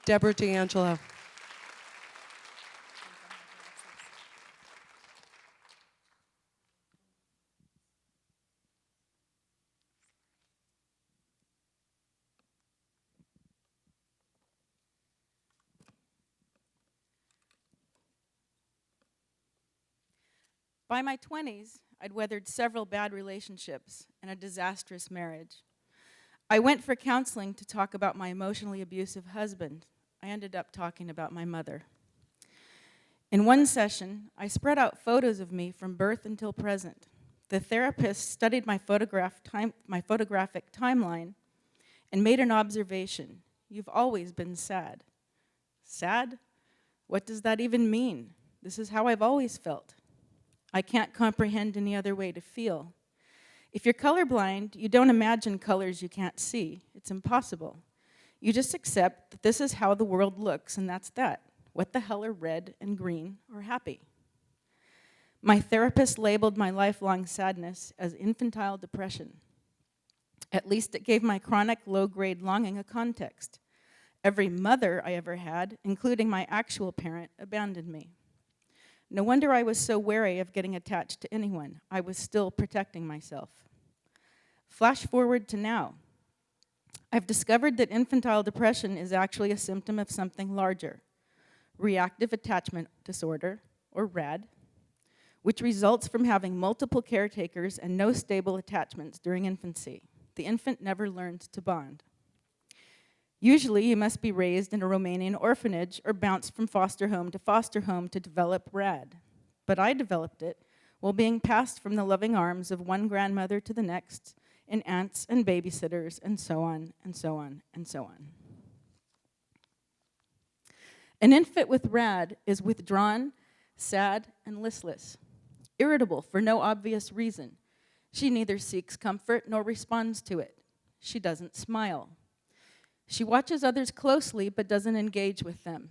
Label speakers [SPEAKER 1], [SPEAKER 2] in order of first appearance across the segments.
[SPEAKER 1] Debra DeAngelo.
[SPEAKER 2] By my 20s, I'd weathered several bad relationships and a disastrous marriage. I went for counseling to talk about my emotionally abusive husband. I ended up talking about my mother. In one session, I spread out photos of me from birth until present. The therapist studied my photographic timeline and made an observation. You've always been sad. Sad? What does that even mean? This is how I've always felt. I can't comprehend any other way to feel. If you're colorblind, you don't imagine colors you can't see. It's impossible. You just accept that this is how the world looks, and that's that. What the hell are red and green or happy? My therapist labeled my lifelong sadness as infantile depression. At least it gave my chronic low-grade longing a context. Every mother I ever had, including my actual parent, abandoned me. No wonder I was so wary of getting attached to anyone. I was still protecting myself. Flash forward to now. I've discovered that infantile depression is actually a symptom of something larger, reactive attachment disorder, or RAD, which results from having multiple caretakers and no stable attachments during infancy. The infant never learned to bond. Usually, you must be raised in a Romanian orphanage or bounced from foster home to develop RAD. But I developed it while being passed from the loving arms of one grandmother to the next, and aunts and babysitters, and so on, and so on, and so on. An infant with RAD is withdrawn, sad, and listless, irritable for no obvious reason. She neither seeks comfort nor responds to it. She doesn't smile. She watches others closely but doesn't engage with them.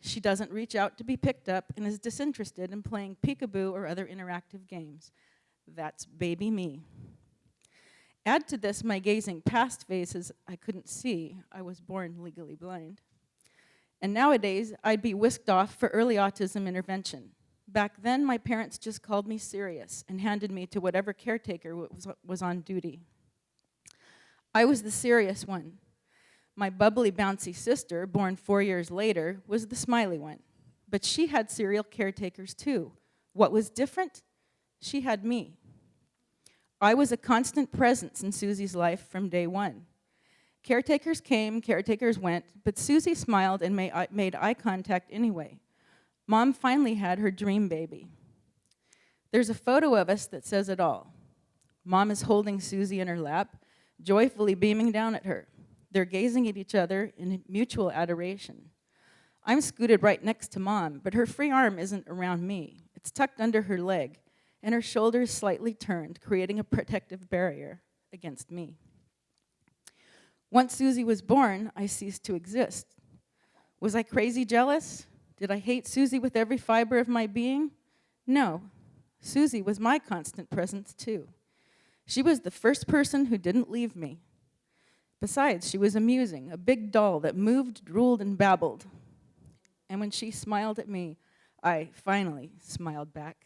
[SPEAKER 2] She doesn't reach out to be picked up and is disinterested in playing peekaboo or other interactive games. That's baby me. Add to this my gazing past faces I couldn't see. I was born legally blind. And nowadays, I'd be whisked off for early autism intervention. Back then, my parents just called me serious and handed me to whatever caretaker was on duty. I was the serious one. My bubbly, bouncy sister, born 4 years later, was the smiley one. But she had serial caretakers too. What was different? She had me. I was a constant presence in Susie's life from day one. Caretakers came, caretakers went, but Susie smiled and made eye contact anyway. Mom finally had her dream baby. There's a photo of us that says it all. Mom is holding Susie in her lap, joyfully beaming down at her. They're gazing at each other in mutual adoration. I'm scooted right next to Mom, but her free arm isn't around me. It's tucked under her leg, and her shoulders slightly turned, creating a protective barrier against me. Once Susie was born, I ceased to exist. Was I crazy jealous? Did I hate Susie with every fiber of my being? No. Susie was my constant presence, too. She was the first person who didn't leave me. Besides, she was amusing, a big doll that moved, drooled, and babbled. And when she smiled at me, I finally smiled back.